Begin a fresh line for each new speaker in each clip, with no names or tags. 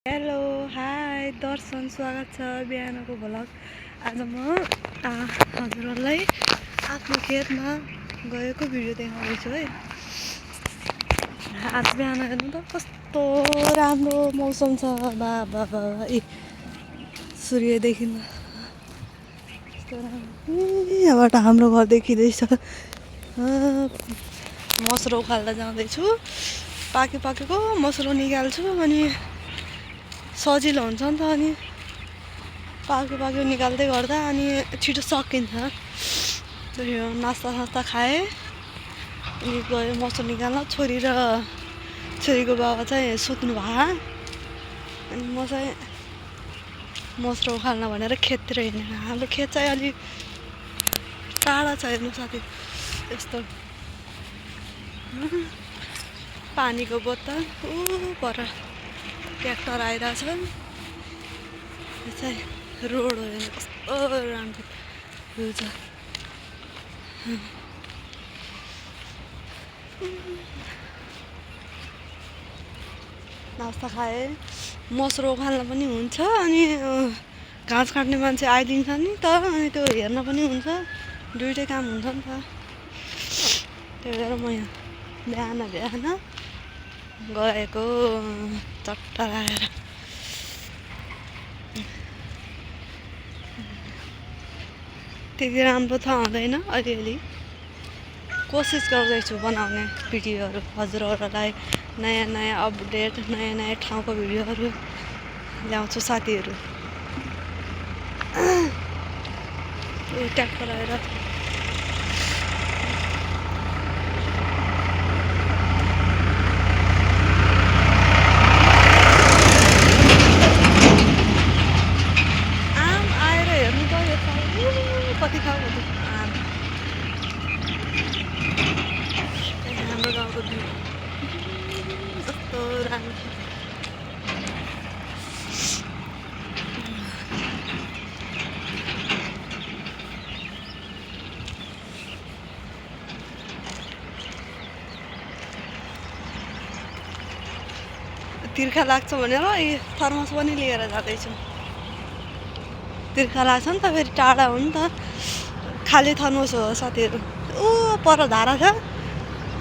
Hello hi दर्शन स्वागत छ बिहानको भ्लग। आज म हजुरहरूलाई आफ्नो खेतमा गएको भिडियो देखाउँदैछु है। आज बिहान हेर्नु त कस्तो राम्रो मौसम छ। बाबा सूर्य देखिन यहाँबाट हाम्रो घर देखिँदैछ। मसरो उखाल्दा जाँदैछु। पाकेको मसरो निकाल्छु अनि सजिलो हुन्छ नि त। अनि पाक्यो निकाल्दै गर्दा अनि छिटो सकिन्छ। त्यो नास्ता खाएँ अनि गयो मसरो निकाल्न। छोरी र छोरीको बाबा चाहिँ सुत्नु भयो अनि म चाहिँ मसरो उखाल्न भनेर खेततिर हिँडेँ। हाम्रो खेत चाहिँ अलिक टाढा छ हेर्नु साथी। यस्तो पानीको बोतल पर ट्र्याक्टर आइरहेछ। यो चाहिँ रोड हो हेर्नु कस्तो राम्रो भ्यू छ। नास्ता खाएँ, मसरो उखाल्न पनि हुन्छ अनि घाँस काट्ने मान्छे आइदिन्छ नि त। अनि त्यो हेर्न पनि हुन्छ, दुइटै काम हुन्छ नि त। त्यही भएर म यहाँ बिहान गएको चट्ट आएर। त्यति राम्रो त हुँदैन, अलिअलि कोसिस गर्दैछु बनाउने भिडियोहरू हजुरहरूलाई। नयाँ अपडेट नयाँ ठाउँको भिडियोहरू ल्याउँछु साथीहरू। ट्र्याक्टर आएर कति खाऊ हाम्रो गाउँको भ्यू कस्तो राम्रो छ। तिर्खा लाग्छ भनेर यो थर्मस पनि लिएर जाँदैछु। तिर्खा लाग्छ नि त, फेरि टाढा हो नि त। खाली थर्मस हो साथीहरू। पर धारा छ,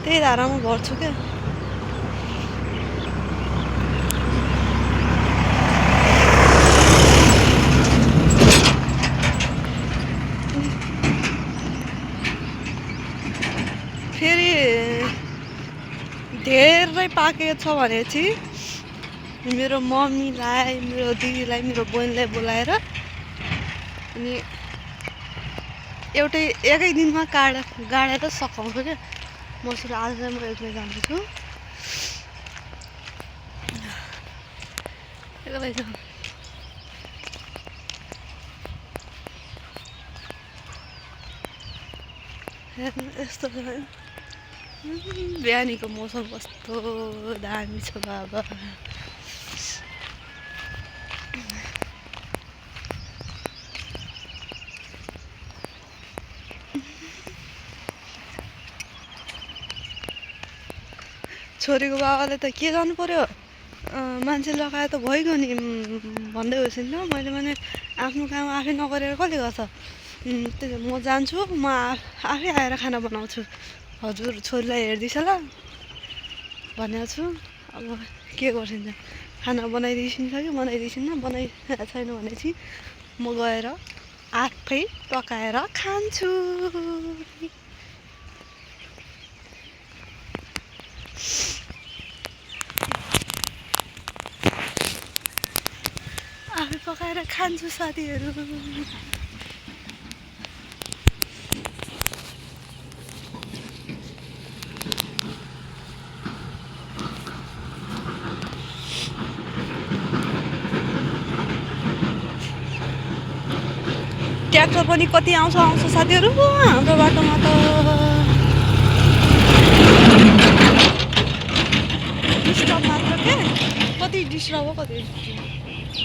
त्यही धारामा भर्छु क्या। फेरि धेरै पाकेको छ भनेपछि मेरो मम्मीलाई, मेरो दिदीलाई, मेरो बहिनीलाई बोलाएर अनि एकै दिनमा गाडेर सकाउँछु क्या मसरो। आज चाहिँ म एक्लै जाँदैछु। एक्लै जानु हेर्नु यस्तो छ। बिहानीको मौसम कस्तो दामी छ बाबा। छोरीको बाबाले त के गर्नु पर्यो, मान्छे लगाए त भइगयो नि भन्दै होस् नि त। मैले भने आफ्नो काम आफै नगरेर कसले गर्छ। त्यही म जान्छु, म आफै आएर खाना बनाउँछु, हजुर छोरीलाई हेर्दैछ ल भनेको छु। अब के गर्छिन्छ, खाना बनाइदिइसिन्छ कि बनाइदिइसिन्न। बनाइरहेको छैन भनेपछि म गएर आफै पकाएर खान्छु। आफै पकाएर खान्छु साथीहरू। ट्र्याक्टर पनि कति आउँछ साथीहरू हाम्रो बाटोमा त। डिस्टर्ब मात्र के, कति डिस्टर्ब हो कति।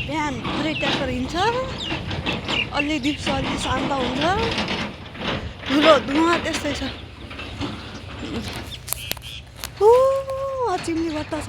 बिहानभरि ट्र्याक्टर हिँड्छ, अलि दिउँसो अलि शान्त हुन्छ। ठुलो धुवा त्यस्तै छ। चिम्ली बट्टा छ।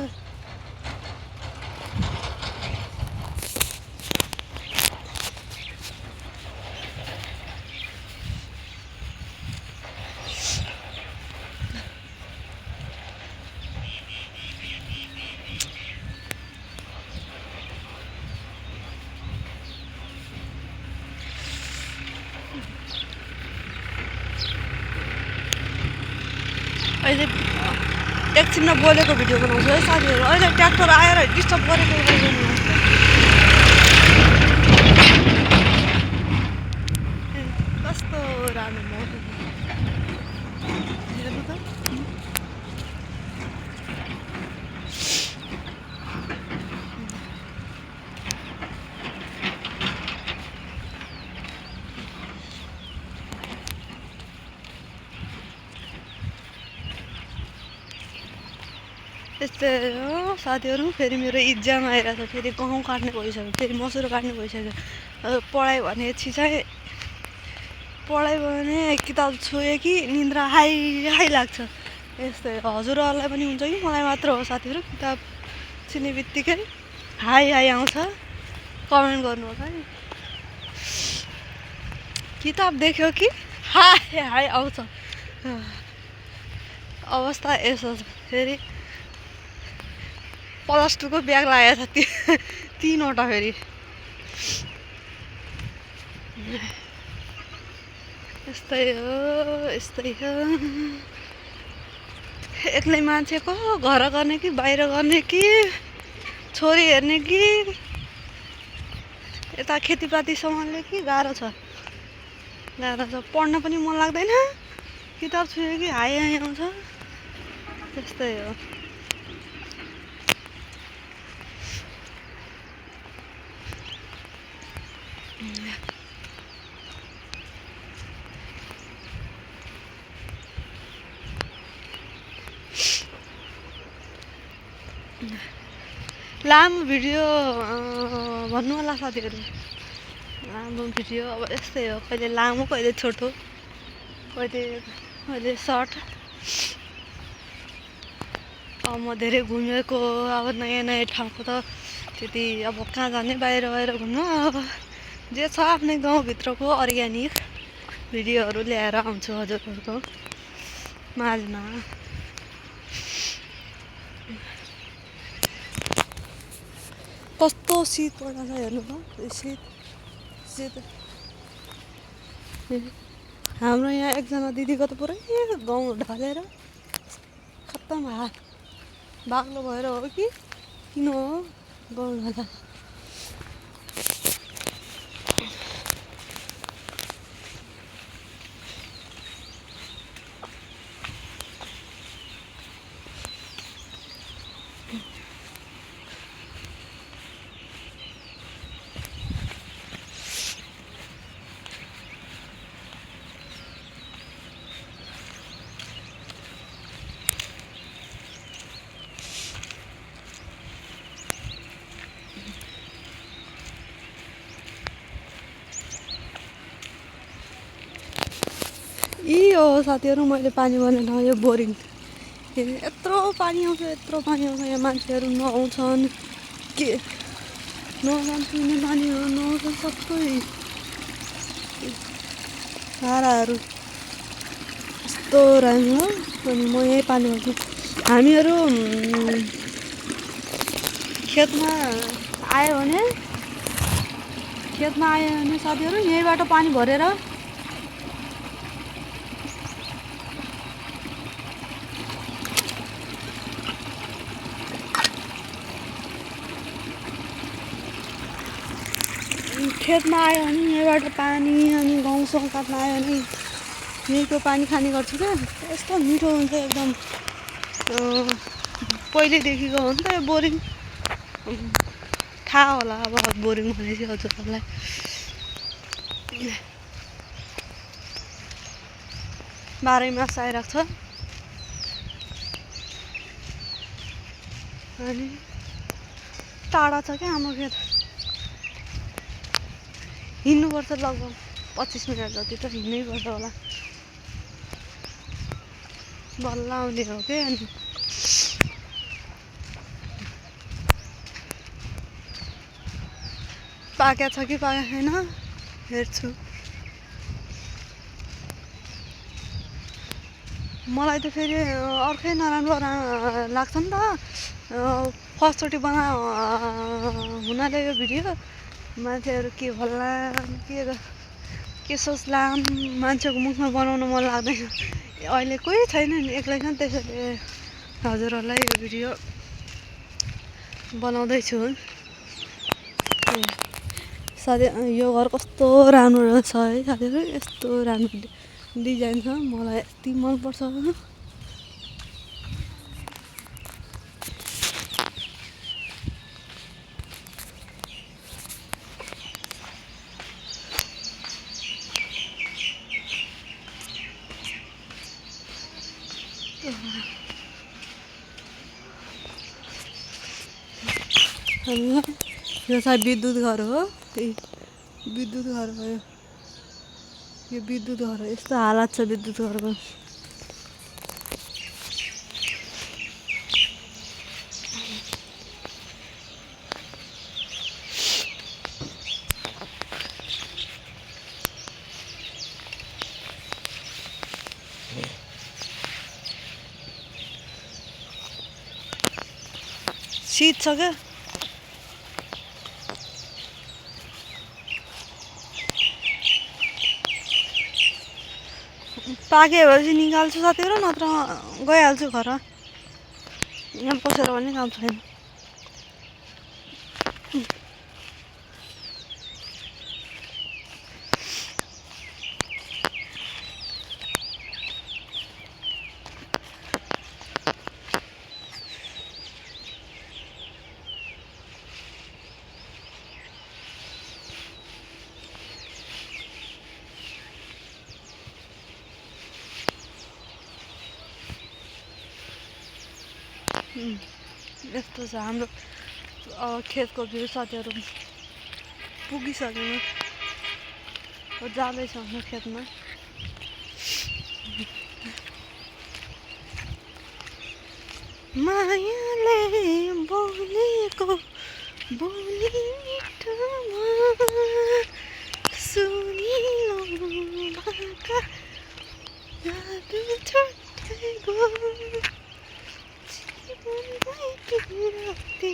अहिले एकछिनमा बोलेको भिडियो बनाउँछु है साथीहरू। अहिले ट्र्याक्टर आएर डिस्टर्ब गरेको कस्तो राम्रो मौसम हेर्नु त। यस्तै हो साथीहरू। फेरि मेरो इक्जाम आइरहेको छ, फेरि गहुँ काट्ने भइसक्यो, फेरि मसुरो काट्ने भइसक्यो। पढाइ भनेपछि चाहिँ पढाइ भने किताब छोएँ कि निन्द्रा हाई हाई लाग्छ। यस्तै हजुरहरूलाई पनि हुन्छ कि मलाई मात्र हो साथीहरू? किताब छिने बित्तिकै हाई हाई आउँछ, कमेन्ट गर्नुहोस् है। किताब देख्यो कि हाई हाई आउँछ। अवस्था यसो छ। फेरि +2 को ब्याग लागेको छ 3वटा फेरि। यस्तै हो यस्तै हो। एक्लै मान्छेको घर गर्ने कि बाहिर गर्ने कि छोरी हेर्ने कि यता खेतीपाती सम्हाल्ने कि गाह्रो छ। पढ्न पनि मन लाग्दैन, किताब छुयो कि हाई हाई आउँछ। त्यस्तै हो। लामो भिडियो भन्नु होला साथीहरू। लामो भिडियो अब यस्तै हो, कहिले लामो कहिले छोटो, कहिले सर्ट। अब म धेरै घुमेको, अब नयाँ नयाँ ठाउँको त त्यति अब कहाँ जाने, बाहिर बाहिर घुम्नु। अब जे छ आफ्नै गाउँभित्रको अर्ग्यानिक भिडियोहरू ल्याएर आउँछु हजुरहरूको माझमा। कस्तो शीत पर्छ हेर्नु त, शीत शीत। हाम्रो यहाँ एकजना दिदीको त पुरै गाउँ ढलेर खत्तम बाक्लो भएर हो कि किन हो गाउँ ढल्दा। यी हो साथीहरू मैले पानी पर्ने ठाउँ, यो बोरिङ। यत्रो पानी आउँछ यत्रो पानी आउँछ। यहाँ मान्छेहरू नुहाउँछन् के नुहाउँछन्, पिउने पानीहरू नुहाउँछन्, सबै भाँडाहरू यस्तो राम्रो। अनि म यहीँ पानी पर्छु। हामीहरू खेतमा आयो भने साथीहरू यहीँबाट पानी भरेर खेतमा आयो भने यहीँबाट पानी, अनि गाउँसँग काट्न आयो भने यहीँको पानी खाने गर्छु क्या। यस्तो मिठो हुन्छ एकदम। पहिल्यैदेखिको हो नि त यो बोरिङ, थाहा होला अब बोरिङ भनेपछि हजुरहरूलाई। बाह्रै मास आइरहेको छ। अनि टाढा छ क्या हाम्रो खेत, हिँड्नुपर्छ लगभग 25 मिनट जति त हिँड्नै पर्छ होला, बल्ल आउने हो कि। अनि पाकेको छ कि पाकेको छैन हेर्छु। मलाई त फेरि अर्कै नराम्रो लाग्छ नि त। फर्स्टचोटि हुनाले यो भिडियो मान्छेहरू के भन्ला के सोच्ला, मान्छेको मुखमा बनाउन मन लाग्दैन। अहिले कोही छैन नि, एक्लै छ नि, त्यसैले हजुरहरूलाई यो भिडियो बनाउँदैछु। साथी यो घर कस्तो राम्रो रहेछ है साथीहरू, यस्तो राम्रो डिजाइन छ, मलाई यति मनपर्छ। यो चाहिँ विद्युत घर हो, विद्युत घर भयो यो, विद्युत घर हो। यस्तो हालत छ विद्युत घरको। शीत छ क्या, पाकेपछि निकाल्छु साथीहरू, नत्र गइहाल्छु घर। यहाँ बसेर पनि काम छैन। यस्तो छ हाम्रो खेतको भ्यू साथीहरू। पुगिसक्यौँ, जाँदैछ हाम्रो खेतमा। मायाले बोलेको बोली मिठोमा सुनिलो भाका याद छुट्टै गयो जीवनमै पिराती।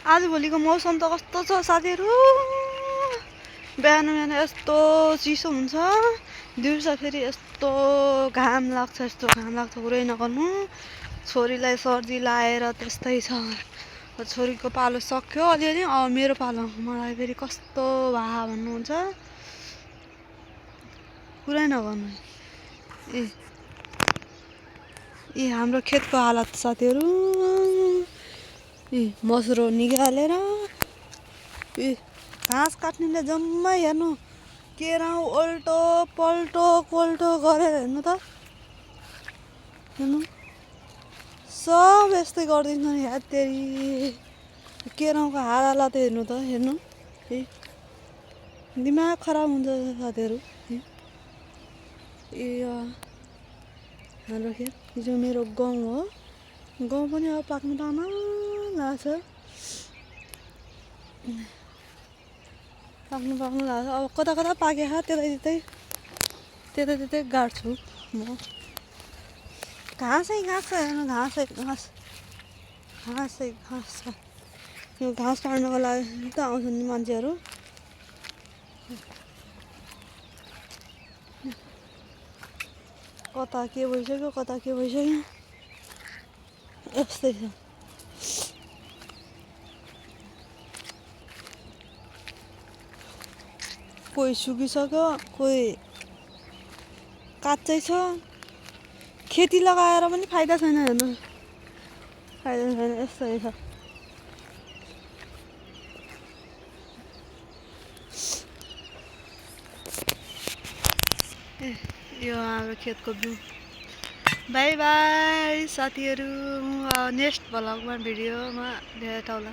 आजभोलिको मौसम त कस्तो छ साथीहरू, बिहान बिहान यस्तो चिसो हुन्छ, दिउँसो फेरि यस्तो घाम लाग्छ, यस्तो घाम लाग्छ कुरै नगर्नु। छोरीलाई सर्दी लाएर त्यस्तै छ। छोरीको पालो सक्यो अलिअलि, मेरो पालो, मलाई फेरि कस्तो भा भन्नुहुन्छ, कुरै नगर्नु। यी हाम्रो खेतको हालत साथीहरू। मसुरो निकालेर घाँस काट्नेले जम्मै हेर्नु, केराउ उल्टो पल्टो कोल्टो गरेर हेर्नु त, हेर्नु सब यस्तै गरिदिन्छ नि। हेत्तेरी केराउको हालत हेर्नु त, हेर्नु दिमाग खराब हुन्छ साथीहरू। हाम्रो खेत जो मेरो गाउँ हो, गाउँ पनि अब पाक्नु लाग्छ, पाक्नु लाग्छ। अब कता कता पाकेछ त्यतै गाड्छु म। घाँसै घाँस छ हेर्नु, घाँसै घाँस छ। यो घाँस काट्नको लागि त आउँछन् नि मान्छेहरू। कता के भइसक्यो, कता के भइसक्यो, यस्तै छ। कोही सुकिसक्यो, कोही काँचै छ। खेती लगाएर पनि फाइदा छैन, हेर्नु फाइदा छैन, यस्तै छ। यो हाम्रो खेतको भ्यू। बाई बाई साथीहरू, नेक्स्ट भ्लगमा भिडियोमा भेट होला।